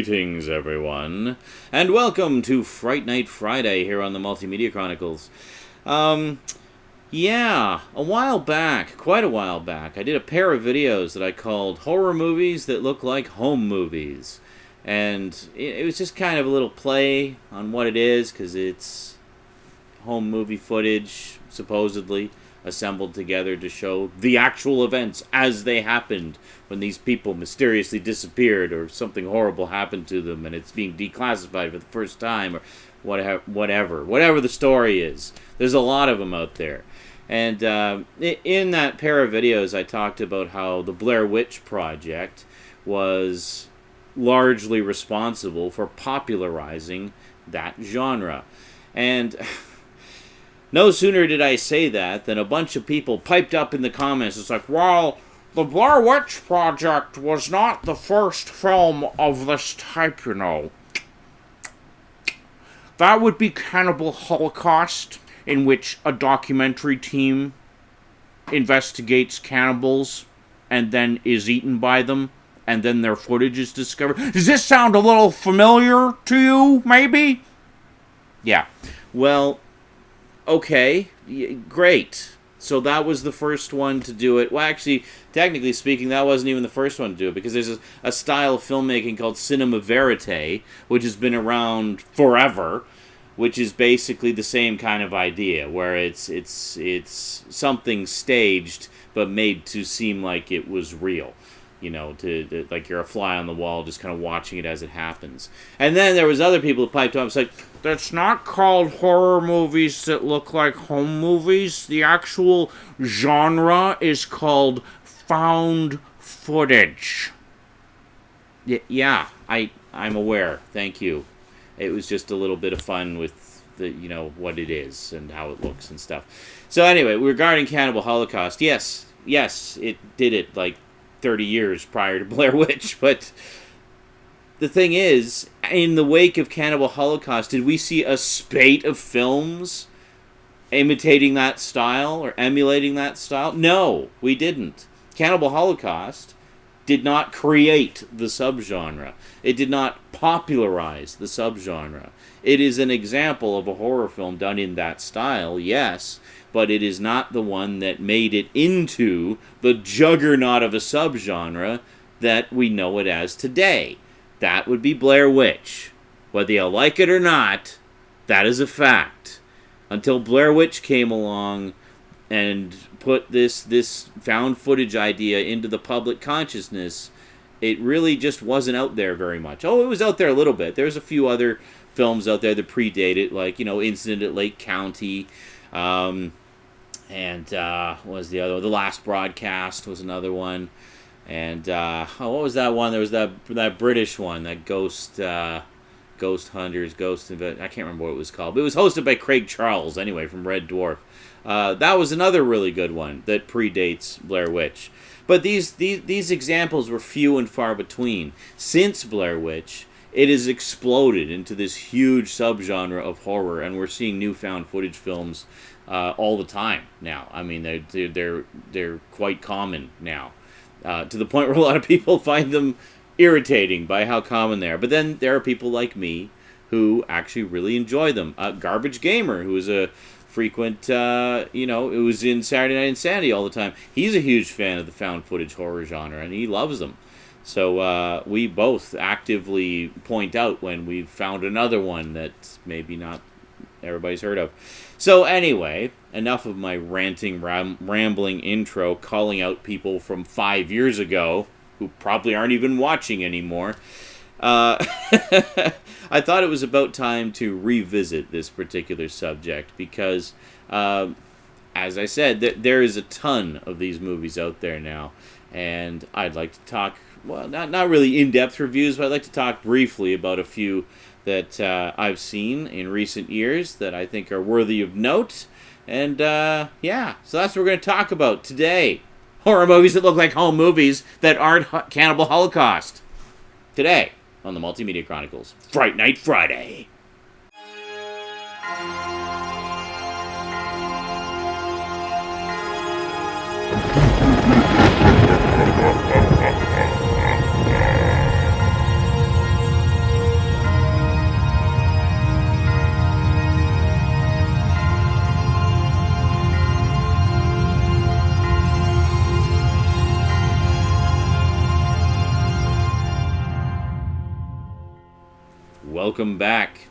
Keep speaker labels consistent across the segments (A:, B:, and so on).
A: Greetings, everyone, and welcome to Fright Night Friday here on the Multimedia Chronicles. Yeah, a while back, quite a while back, I did a pair of videos that I called Horror Movies That Look Like Home Movies. And it was just kind of a little play on what it is, because it's home movie footage, supposedly, assembled together to show the actual events as they happened when these people mysteriously disappeared or something horrible happened to them and it's being declassified for the first time or whatever the story is. There's a lot of them out there. And in that pair of videos, I talked about how the Blair Witch Project was largely responsible for popularizing that genre. And no sooner did I say that than a bunch of people piped up in the comments. It's like, well, the Blair Witch Project was not the first film of this type, you know. That would be Cannibal Holocaust, in which a documentary team investigates cannibals and then is eaten by them, and then their footage is discovered. Does this sound a little familiar to you, maybe? Yeah. Well, okay, great. So that was the first one to do it. Well, actually, technically speaking, that wasn't even the first one to do it, because there's a style of filmmaking called cinema verite, which has been around forever, which is basically the same kind of idea, where it's something staged but made to seem like it was real. You know, to like you're a fly on the wall, just kind of watching it as it happens. And then there was other people who piped up and said, that's not called horror movies that look like home movies. The actual genre is called found footage. Yeah, I'm aware. Thank you. It was just a little bit of fun with the, you know, what it is and how it looks and stuff. So anyway, regarding Cannibal Holocaust, yes, it did it like 30 years prior to Blair Witch, but the thing is, in the wake of Cannibal Holocaust, did we see a spate of films imitating that style or emulating that style? No, we didn't. Cannibal Holocaust did not create the subgenre. It did not popularize the subgenre. It is an example of a horror film done in that style, yes, but it is not the one that made it into the juggernaut of a subgenre that we know it as today. That would be Blair Witch. Whether you like it or not, that is a fact. Until Blair Witch came along and put this found footage idea into the public consciousness, it really just wasn't out there very much. Oh, it was out there a little bit. There's a few other films out there that predate it, like, you know, Incident at Lake County, and what was the other one? The Last Broadcast was another one. And what was that one? There was that British one, that Ghost Hunters, I can't remember what it was called. But it was hosted by Craig Charles, anyway, from Red Dwarf. That was another really good one that predates Blair Witch. But these examples were few and far between. Since Blair Witch, it has exploded into this huge subgenre of horror, and we're seeing new found footage films all the time now. I mean, they're quite common now, to the point where a lot of people find them irritating by how common they are. But then there are people like me who actually really enjoy them. Garbage Gamer, who is a frequent, who was in Saturday Night Insanity all the time. He's a huge fan of the found footage horror genre, and he loves them. So we both actively point out when we've found another one that maybe not everybody's heard of. So anyway, enough of my ranting, rambling intro calling out people from 5 years ago who probably aren't even watching anymore. I thought it was about time to revisit this particular subject because, as I said, there is a ton of these movies out there now, and I'd like to talk, well, not really in-depth reviews, but I'd like to talk briefly about a few that I've seen in recent years that I think are worthy of note, and so that's what we're going to talk about today. Horror movies that look like home movies that aren't Cannibal Holocaust. Today, on the Multimedia Chronicles, Fright Night Friday. Welcome back.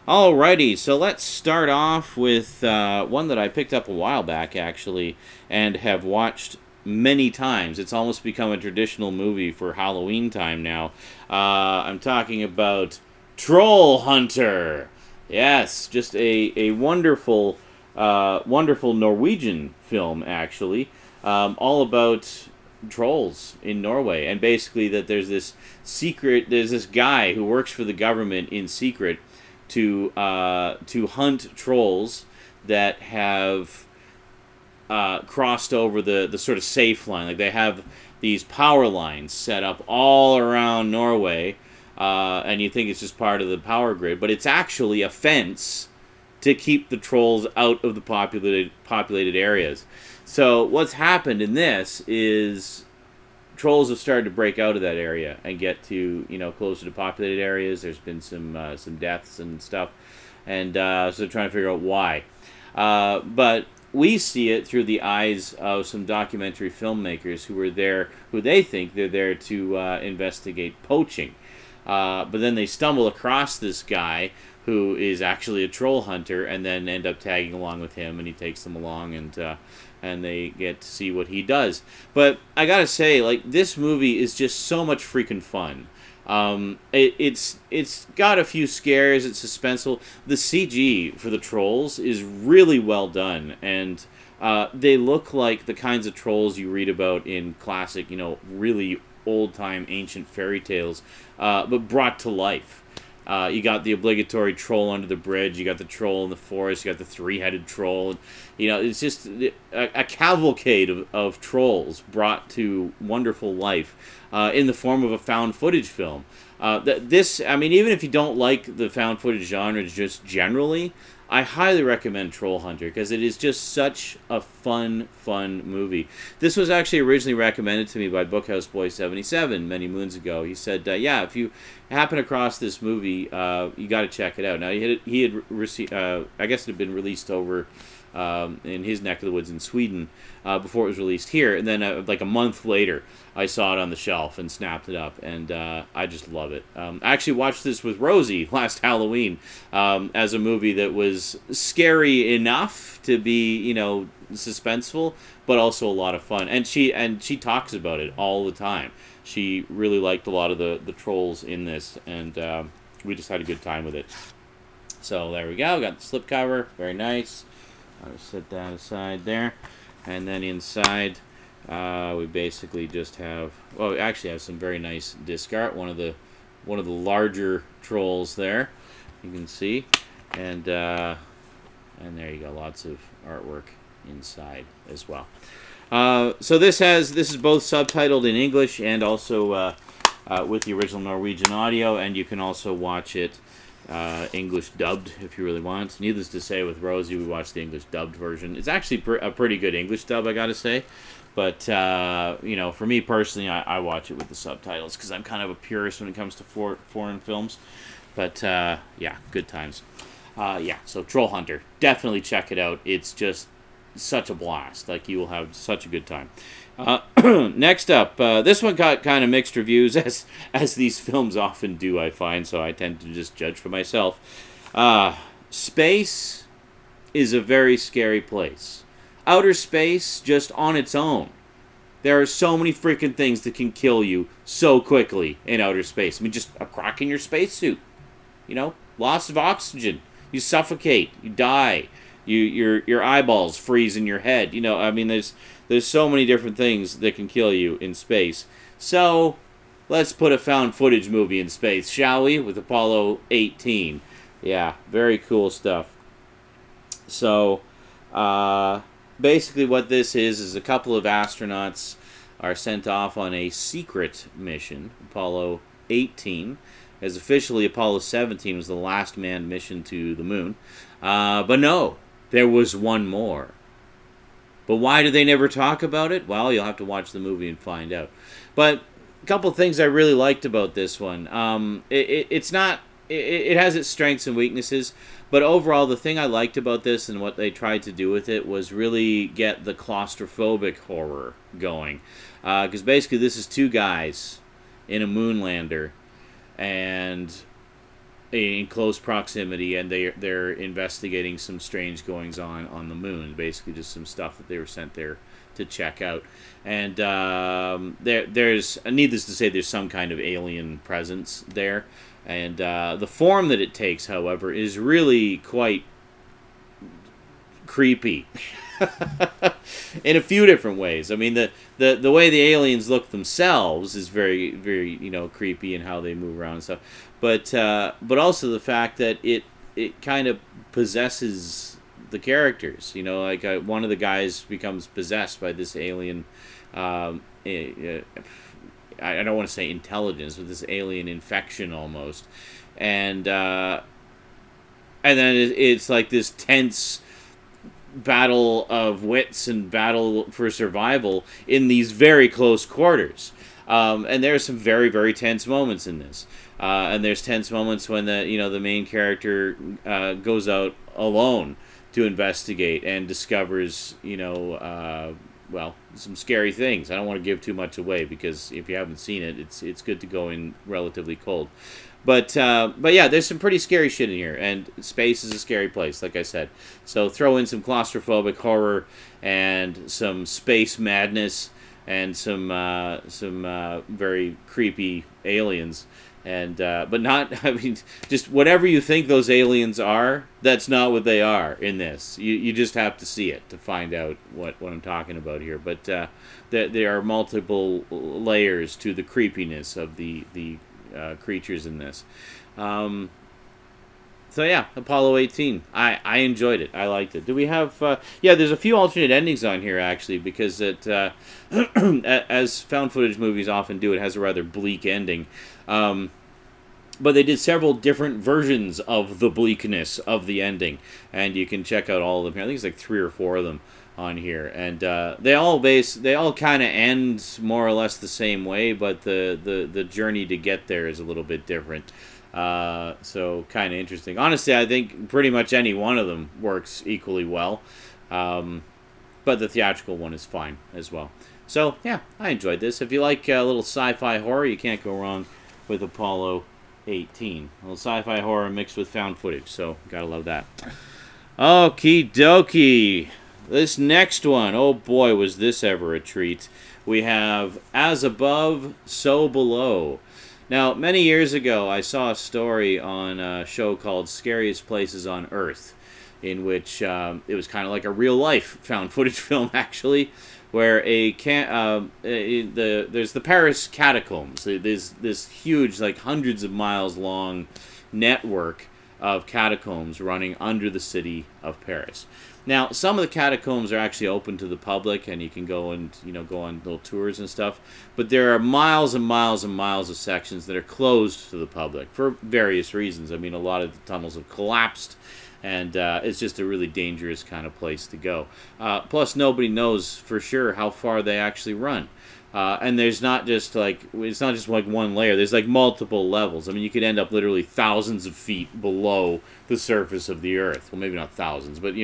A: Alrighty, so let's start off with one that I picked up a while back, actually, and have watched many times. It's almost become a traditional movie for Halloween time now. I'm talking about Troll Hunter. Yes, just a wonderful, wonderful Norwegian film, actually, all about trolls in Norway, and basically that there's this guy who works for the government in secret to hunt trolls that have crossed over the sort of safe line. Like they have these power lines set up all around Norway, and you think it's just part of the power grid, but it's actually a fence to keep the trolls out of the populated areas. So what's happened in this is trolls have started to break out of that area and get to closer to populated areas. There's been some deaths and stuff, and so they're trying to figure out why. But we see it through the eyes of some documentary filmmakers who they think they're there to investigate poaching. But then they stumble across this guy who is actually a troll hunter, and then end up tagging along with him, and he takes them along, and they get to see what he does. But I gotta say, like, this movie is just so much freaking fun. It's got a few scares. It's suspenseful. The CG for the trolls is really well done, and they look like the kinds of trolls you read about in classic, really old-time ancient fairy tales, but brought to life. You got the obligatory troll under the bridge. You got the troll in the forest. You got the three-headed troll. It's just a cavalcade of trolls brought to wonderful life in the form of a found footage film. Even if you don't like the found footage genre just generally, I highly recommend Troll Hunter because it is just such a fun movie. This was actually originally recommended to me by Bookhouse Boy 77 many moons ago. He said, if you happen across this movie, you got to check it out. Now, he had received, I guess it had been released over in his neck of the woods in Sweden before it was released here, and then like a month later I saw it on the shelf and snapped it up, and I just love it. I actually watched this with Rosie last Halloween as a movie that was scary enough to be suspenseful, but also a lot of fun, and she talks about it all the time. She really liked a lot of the trolls in this, and we just had a good time with it. So there we go. Got the slipcover, very nice. I'll just set that aside there. And then inside, we basically just have... Well, we actually have some very nice disc art. One of the larger trolls there, you can see. And there you go. Lots of artwork inside as well. So this is both subtitled in English and also with the original Norwegian audio. And you can also watch it English dubbed if you really want. Needless to say, with Rosie, we watched the English dubbed version. It's actually a pretty good English dub, I gotta say. But for me personally, I watch it with the subtitles because I'm kind of a purist when it comes to foreign films. But good times. So Troll Hunter, definitely check it out. It's just such a blast. Like, you will have such a good time. Next up, this one got kind of mixed reviews, as these films often do, I find, so I tend to just judge for myself. Space is a very scary place. Outer space, just on its own. There are so many freaking things that can kill you so quickly in outer space. I mean, just a crack in your spacesuit. Loss of oxygen. You suffocate. You die. Your eyeballs freeze in your head. There's so many different things that can kill you in space. So, let's put a found footage movie in space, shall we? With Apollo 18. Yeah, very cool stuff. So, basically what this is a couple of astronauts are sent off on a secret mission, Apollo 18, as officially Apollo 17 was the last manned mission to the moon. But no, there was one more. But why do they never talk about it? Well, you'll have to watch the movie and find out. But a couple of things I really liked about this one. It has its strengths and weaknesses, but overall, the thing I liked about this and what they tried to do with it was really get the claustrophobic horror going. Because basically, this is two guys in a moon lander, and in close proximity, and they're investigating some strange goings on the moon. Basically, just some stuff that they were sent there to check out. And there's needless to say, there's some kind of alien presence there. And the form that it takes, however, is really quite creepy in a few different ways. I mean, the way the aliens look themselves is very, very, creepy, and how they move around and stuff. But also the fact that it kind of possesses the characters. Like one of the guys becomes possessed by this alien. I don't want to say intelligence, but this alien infection almost, and then it's like this tense battle of wits and battle for survival in these very close quarters. And there's some very, very tense moments in this. And there's tense moments when the main character goes out alone to investigate and discovers some scary things. I don't want to give too much away, because if you haven't seen it, it's good to go in relatively cold. But yeah, there's some pretty scary shit in here, and space is a scary place, like I said. So throw in some claustrophobic horror and some space madness and some very creepy aliens. And but not, I mean, just whatever you think those aliens are, that's not what they are in this. You just have to see it to find out what I'm talking about here. But there are multiple layers to the creepiness of the creatures in this. So yeah, Apollo 18. I enjoyed it. I liked it. Do we have... there's a few alternate endings on here, actually, because it, as found footage movies often do, it has a rather bleak ending. But they did several different versions of the bleakness of the ending, and you can check out all of them here. I think it's like 3 or 4 of them on here, and they all kind of end more or less the same way, but the journey to get there is a little bit different. So kind of interesting. Honestly, I think pretty much any one of them works equally well, but the theatrical one is fine as well. So yeah, I enjoyed this. If you like a little sci-fi horror, you can't go wrong with Apollo 18. A little sci-fi horror mixed with found footage, so gotta love that. Okie dokie. This next one, oh boy, was this ever a treat. We have As Above, So Below. Now, many years ago, I saw a story on a show called Scariest Places on Earth, in which it was kind of like a real-life found footage film, actually, where there's the Paris catacombs. There's this huge, like hundreds of miles long network of catacombs running under the city of Paris. Now, some of the catacombs are actually open to the public, and you can go and go on little tours and stuff. But there are miles and miles and miles of sections that are closed to the public for various reasons. I mean, a lot of the tunnels have collapsed, and it's just a really dangerous kind of place to go. Plus, nobody knows for sure how far they actually run. And it's not just like one layer. There's like multiple levels. I mean, you could end up literally thousands of feet below the surface of the Earth. Well, maybe not thousands, but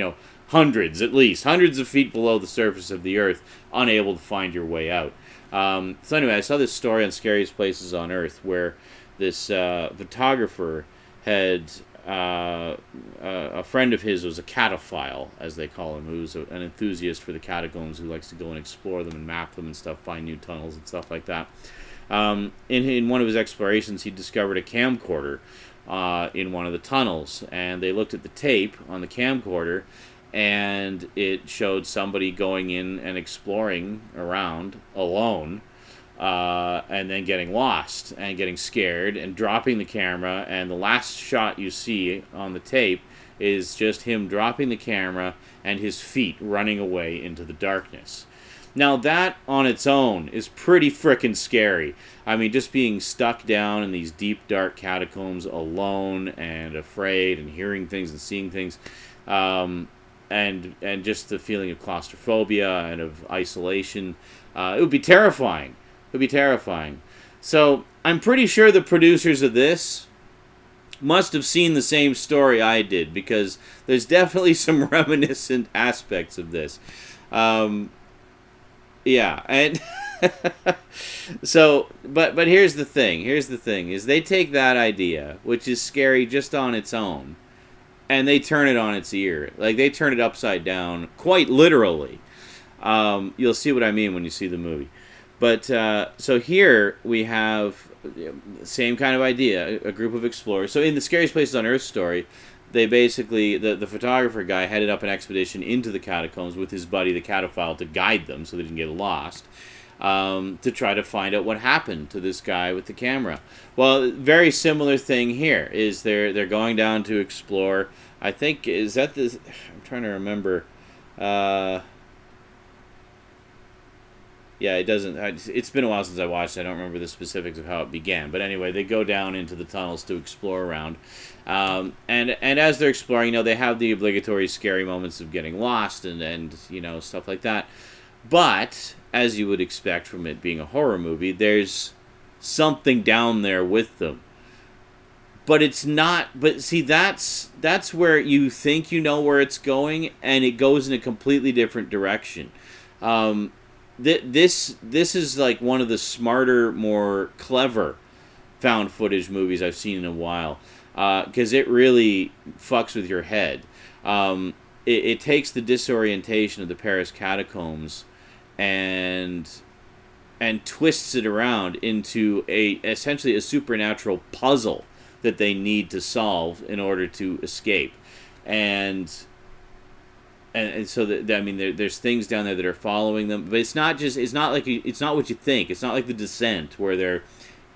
A: hundreds at least. Hundreds of feet below the surface of the Earth, unable to find your way out. So anyway, I saw this story on Scariest Places on Earth where this photographer had... a friend of his was a cataphile, as they call him, who's an enthusiast for the catacombs, who likes to go and explore them and map them and stuff, find new tunnels and stuff like that. In one of his explorations, he discovered a camcorder in one of the tunnels, and they looked at the tape on the camcorder, and it showed somebody going in and exploring around alone, and then getting lost and getting scared and dropping the camera, and the last shot you see on the tape is just him dropping the camera and his feet running away into the darkness. Now that on its own is pretty frickin' scary. I mean, just being stuck down in these deep dark catacombs alone and afraid and hearing things and seeing things, and just the feeling of claustrophobia and of isolation, it would be terrifying. It would be terrifying. So I'm pretty sure the producers of this must have seen the same story I did, because there's definitely some reminiscent aspects of this. Yeah, and So, but here's the thing. Here's the thing: is they take that idea, which is scary just on its own, and they turn it on its ear. Like they turn it upside down, quite literally. You'll see what I mean when you see the movie. But so here we have the same kind of idea: a group of explorers. So in the Scariest Places on Earth story, they basically the photographer guy headed up an expedition into the catacombs with his buddy the cataphile to guide them so they didn't get lost, to try to find out what happened to this guy with the camera. Well, very similar thing here is they're going down to explore. I think is that this. I'm trying to remember. Yeah, it doesn't. It's been a while since I watched it. I don't remember the specifics of how it began. But anyway, they go down into the tunnels to explore around. And as they're exploring, they have the obligatory scary moments of getting lost and stuff like that. But, as you would expect from it being a horror movie, there's something down there with them. But it's not. But see, that's where you think you know where it's going, and it goes in a completely different direction. This is like one of the smarter, more clever found footage movies I've seen in a while, because it really fucks with your head. It takes the disorientation of the Paris catacombs and twists it around into essentially a supernatural puzzle that they need to solve in order to escape, and so there's things down there that are following them, but it's not what you think. It's not like The Descent where they're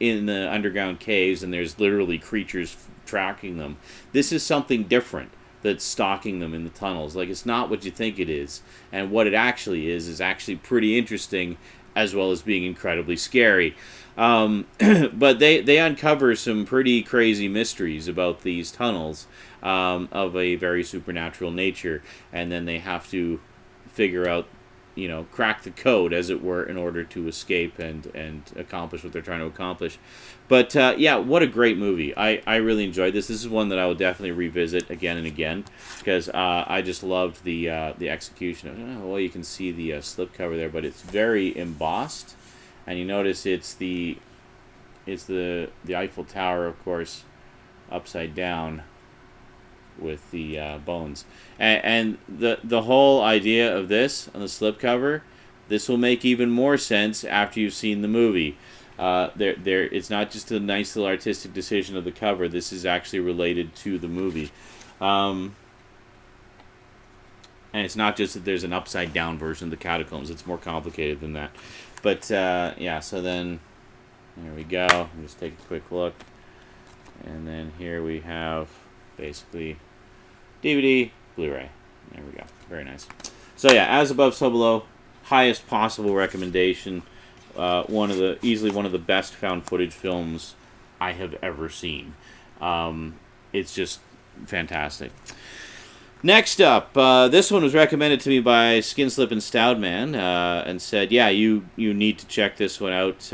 A: in the underground caves and there's literally creatures tracking them. This is something different that's stalking them in the tunnels. Like, it's not what you think it is, and what it actually is actually pretty interesting, as well as being incredibly scary. But they uncover some pretty crazy mysteries about these tunnels, of a very supernatural nature, and then they have to figure out, crack the code, as it were, in order to escape and accomplish what they're trying to accomplish. But yeah, what a great movie. I really enjoyed this. This is one that I will definitely revisit again and again, because I just loved the execution of it. Well, you can see the slipcover there, but it's very embossed, and you notice it's the Eiffel Tower, of course, upside down with the bones, and the whole idea of this on the slipcover, this will make even more sense after you've seen the movie. It's not just a nice little artistic decision of the cover. This is actually related to the movie, and it's not just that there's an upside down version of the catacombs. It's more complicated than that. But yeah, so then there we go. Just take a quick look, and then here we have basically DVD, Blu-ray. There we go. Very nice. So yeah, as above, so below. Highest possible recommendation. Easily one of the best found footage films I have ever seen. It's just fantastic. Next up, this one was recommended to me by Skinslip and Stoudman, and said, "Yeah, you need to check this one out.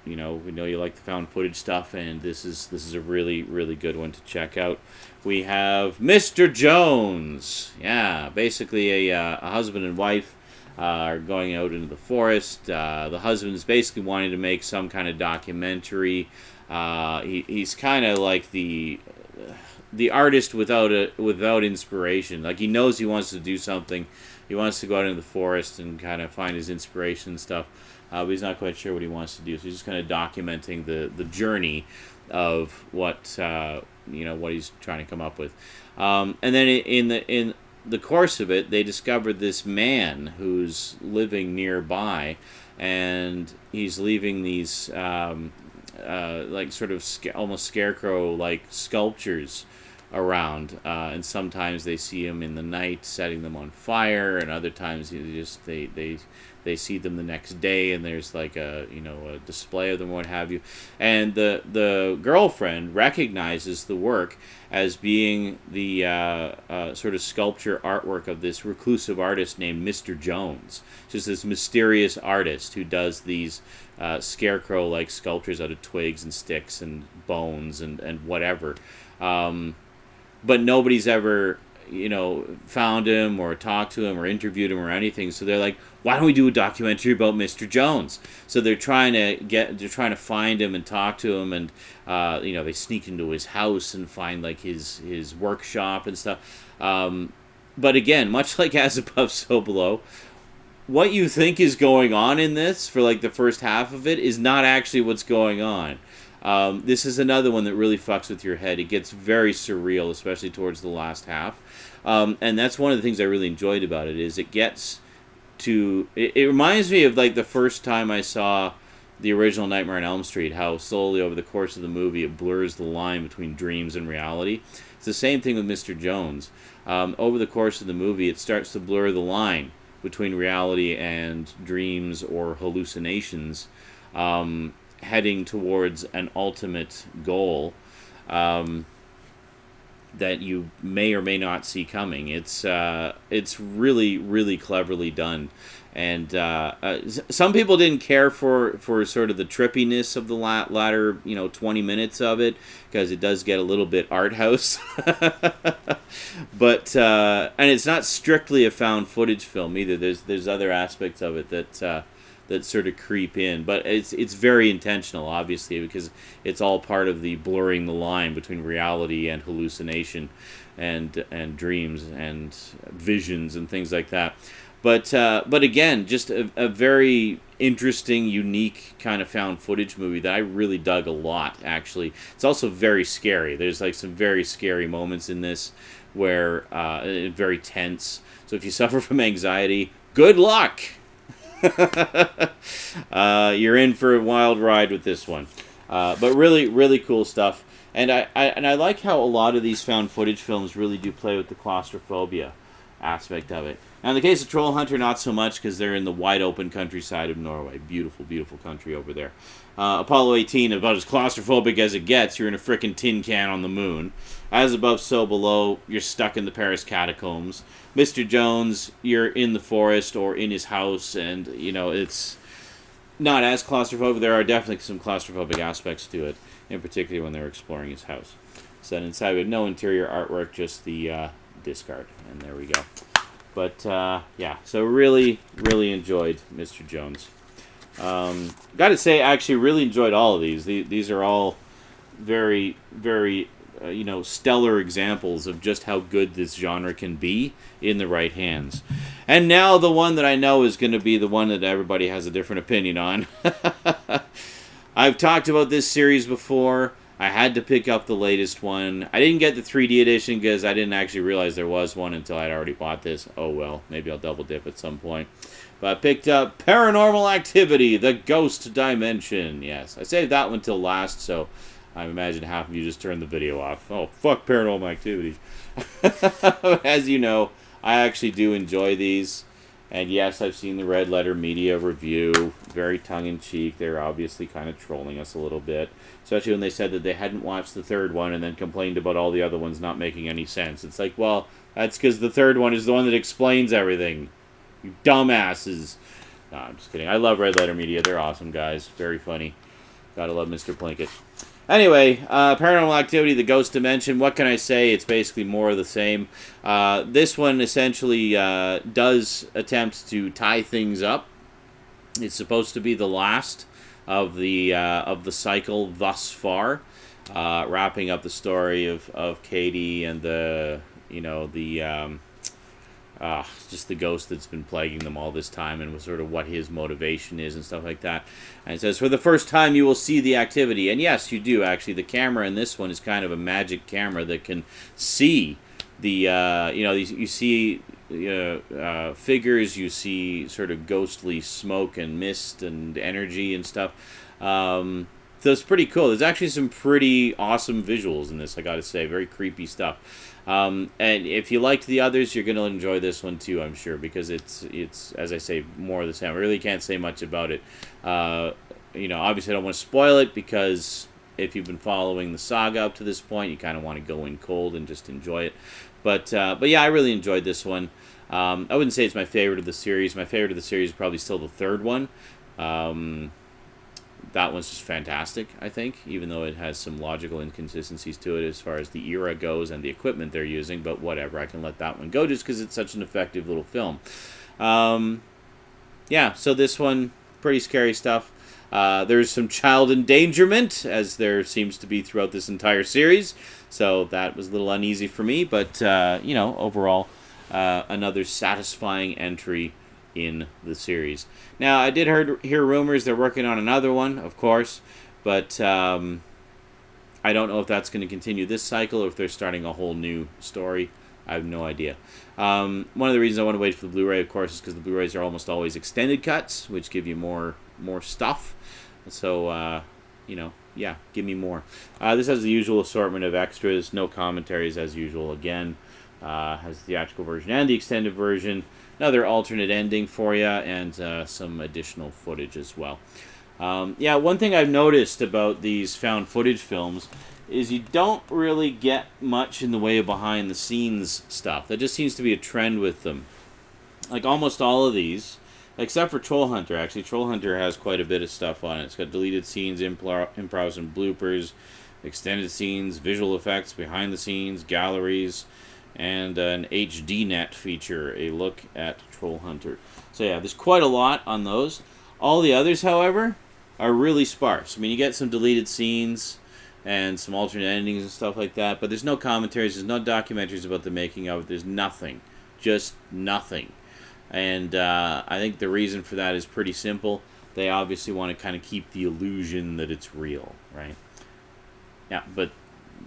A: We know you like the found footage stuff, and this is a really, really good one to check out." We have Mr. Jones. Yeah, basically a husband and wife are going out into the forest. The husband's basically wanting to make some kind of documentary. He's kind of like the artist without inspiration. Like, he knows he wants to do something. He wants to go out into the forest and kind of find his inspiration and stuff, but he's not quite sure what he wants to do. So he's just kind of documenting the journey of what he's trying to come up with. And then in the course of it, they discovered this man who's living nearby, and he's leaving these like sort of almost scarecrow-like sculptures around, and sometimes they see him in the night setting them on fire, and other times they see them the next day, and there's like a display of them, what have you. And the girlfriend recognizes the work as being the sort of sculpture artwork of this reclusive artist named Mr. Jones. Just this mysterious artist who does these scarecrow-like sculptures out of twigs and sticks and bones and whatever. But nobody's ever found him or talked to him or interviewed him or anything. So they're like, why don't we do a documentary about Mr. Jones? So they're trying to find him and talk to him, and they sneak into his house and find like his workshop and stuff. But again, much like As Above, So Below, what you think is going on in this for like the first half of it is not actually what's going on. This is another one that really fucks with your head. It gets very surreal, especially towards the last half. And that's one of the things I really enjoyed about it, is it gets to... It reminds me of like the first time I saw the original Nightmare on Elm Street, how slowly over the course of the movie it blurs the line between dreams and reality. It's the same thing with Mr. Jones. Over the course of the movie, it starts to blur the line between reality and dreams or hallucinations, heading towards an ultimate goal that you may or may not see coming. It's really, really cleverly done. And some people didn't care for sort of the trippiness of the latter 20 minutes of it, because it does get a little bit art house. But and it's not strictly a found footage film either. There's other aspects of it that sort of creep in, but it's very intentional, obviously, because it's all part of the blurring the line between reality and hallucination, and dreams and visions and things like that. But again, just a very interesting, unique kind of found footage movie that I really dug a lot, actually. It's also very scary. There's like some very scary moments in this where very tense. So if you suffer from anxiety, good luck! You're in for a wild ride with this one. But really, really cool stuff. And I like how a lot of these found footage films really do play with the claustrophobia aspect of it. Now, in the case of Troll Hunter, not so much, because they're in the wide open countryside of Norway. Beautiful, beautiful country over there. Apollo 18, about as claustrophobic as it gets. You're in a frickin' tin can on the moon. As Above, So Below, you're stuck in the Paris catacombs. Mr. Jones, you're in the forest or in his house, and, it's not as claustrophobic. There are definitely some claustrophobic aspects to it, in particular when they're exploring his house. So then inside, we have no interior artwork, just the discard, and there we go. But, yeah, so really, really enjoyed Mr. Jones. Gotta say, I actually really enjoyed all of these. These are all very, very, stellar examples of just how good this genre can be in the right hands. And now the one that I know is going to be the one that everybody has a different opinion on. I've talked about this series before. I had to pick up the latest one. I didn't get the 3D edition because I didn't actually realize there was one until I'd already bought this. Oh well, maybe I'll double dip at some point. But I picked up Paranormal Activity, The Ghost Dimension. Yes, I saved that one till last, so I imagine half of you just turned the video off. Oh, fuck Paranormal Activity. As you know, I actually do enjoy these. And yes, I've seen the Red Letter Media review. Very tongue-in-cheek. They're obviously kind of trolling us a little bit. Especially when they said that they hadn't watched the third one and then complained about all the other ones not making any sense. It's like, well, that's because the third one is the one that explains everything. You dumbasses. No, I'm just kidding. I love Red Letter Media. They're awesome guys. Very funny. Gotta love Mr. Plinkett. Anyway, Paranormal Activity, The Ghost Dimension, what can I say? It's basically more of the same. This one essentially does attempt to tie things up. It's supposed to be the last of the cycle thus far, wrapping up the story of Katie and just the ghost that's been plaguing them all this time, and sort of what his motivation is and stuff like that. And it says, for the first time you will see the activity. And yes, you do, actually. The camera in this one is kind of a magic camera that can see the, you see figures, you see sort of ghostly smoke and mist and energy and stuff. So it's pretty cool. There's actually some pretty awesome visuals in this, I gotta say. Very creepy stuff. And if you liked the others, you're going to enjoy this one too, I'm sure, because it's as I say, more of the same. I really can't say much about it. Obviously I don't want to spoil it, because if you've been following the saga up to this point, you kind of want to go in cold and just enjoy it. But yeah, I really enjoyed this one. I wouldn't say it's my favorite of the series. My favorite of the series is probably still the third one. that one's just fantastic, I think, even though it has some logical inconsistencies to it as far as the era goes and the equipment they're using, but whatever, I can let that one go just because it's such an effective little film. Yeah, so this one, pretty scary stuff. There's some child endangerment, as there seems to be throughout this entire series, so that was a little uneasy for me, but, overall, another satisfying entry in the series. Now, I did hear rumors they're working on another one, of course, but I don't know if that's going to continue this cycle or if they're starting a whole new story. I have no idea. One of the reasons I want to wait for the Blu-ray, of course, is because the Blu-rays are almost always extended cuts, which give you more stuff. So, yeah, give me more. This has the usual assortment of extras, no commentaries as usual again. Has the theatrical version and the extended version. Another alternate ending for you, and some additional footage as well. One thing I've noticed about these found footage films is you don't really get much in the way of behind-the-scenes stuff. That just seems to be a trend with them. Like almost all of these, except for Troll Hunter, actually. Troll Hunter has quite a bit of stuff on it. It's got deleted scenes, improvs and bloopers, extended scenes, visual effects, behind-the-scenes, galleries, and an HDNet feature, a look at Troll Hunter. So yeah, there's quite a lot on those. All the others, however, are really sparse. I mean, you get some deleted scenes and some alternate endings and stuff like that, but there's no commentaries, there's no documentaries about the making of it, there's nothing. Just nothing. And I think the reason for that is pretty simple. They obviously want to kind of keep the illusion that it's real, right? Yeah, but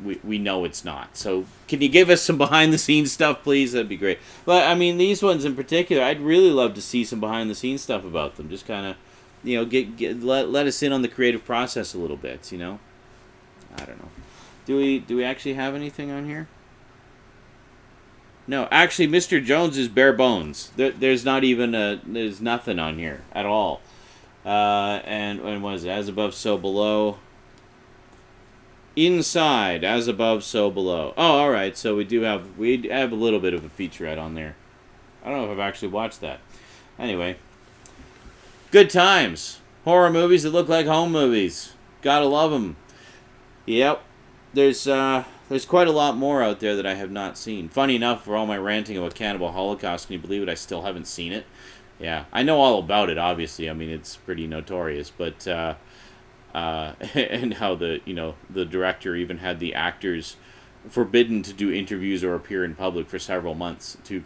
A: we know it's not. So can you give us some behind-the-scenes stuff, please? That'd be great. But, I mean, these ones in particular, I'd really love to see some behind-the-scenes stuff about them. Just kind of, let us in on the creative process a little bit, I don't know. Do we actually have anything on here? No, actually, Mr. Jones is bare bones. There's not even there's nothing on here at all. And what is it? As above, so below. Inside, as above, so below. Oh, all right. So we have a little bit of a featurette on there. I don't know if I've actually watched that. Anyway, good times. Horror movies that look like home movies. Gotta love them. Yep. There's quite a lot more out there that I have not seen. Funny enough, for all my ranting about Cannibal Holocaust, can you believe it? I still haven't seen it. Yeah, I know all about it. Obviously, I mean it's pretty notorious, but and how the director even had the actors forbidden to do interviews or appear in public for several months to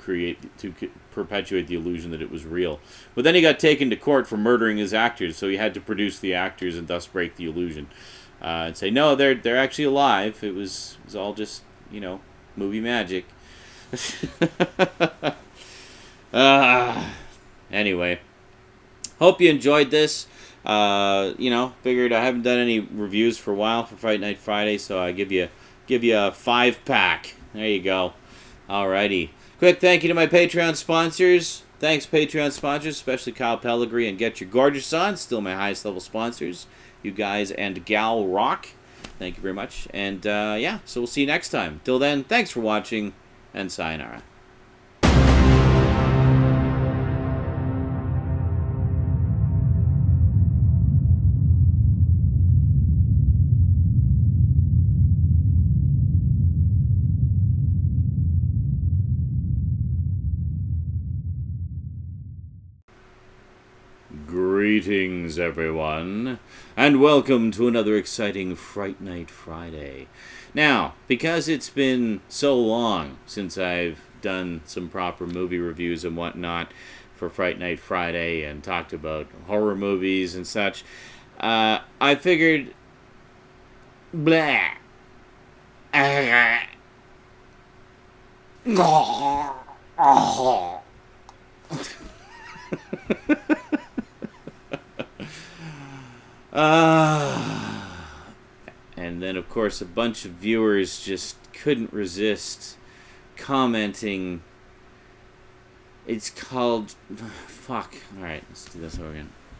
A: perpetuate the illusion that it was real. But then he got taken to court for murdering his actors, so he had to produce the actors and thus break the illusion. And say, no, they're actually alive. It was all just, movie magic. Anyway, hope you enjoyed this. Figured I haven't done any reviews for a while for Fright Night Friday, so I give you a 5-pack. There you go. Alrighty. Quick thank you to my Patreon sponsors. Thanks, Patreon sponsors, especially Kyle Pellegrini and Get Your Gorgeous On, still my highest level sponsors. You guys and gal rock. Thank you very much. And, so we'll see you next time. Till then, thanks for watching, and sayonara. Greetings, everyone, and welcome to another exciting Fright Night Friday. Now, because it's been so long since I've done some proper movie reviews and whatnot for Fright Night Friday and talked about horror movies and such, I figured, blah. And then, of course, a bunch of viewers just couldn't resist commenting. It's called... Fuck. Alright, let's do this over again.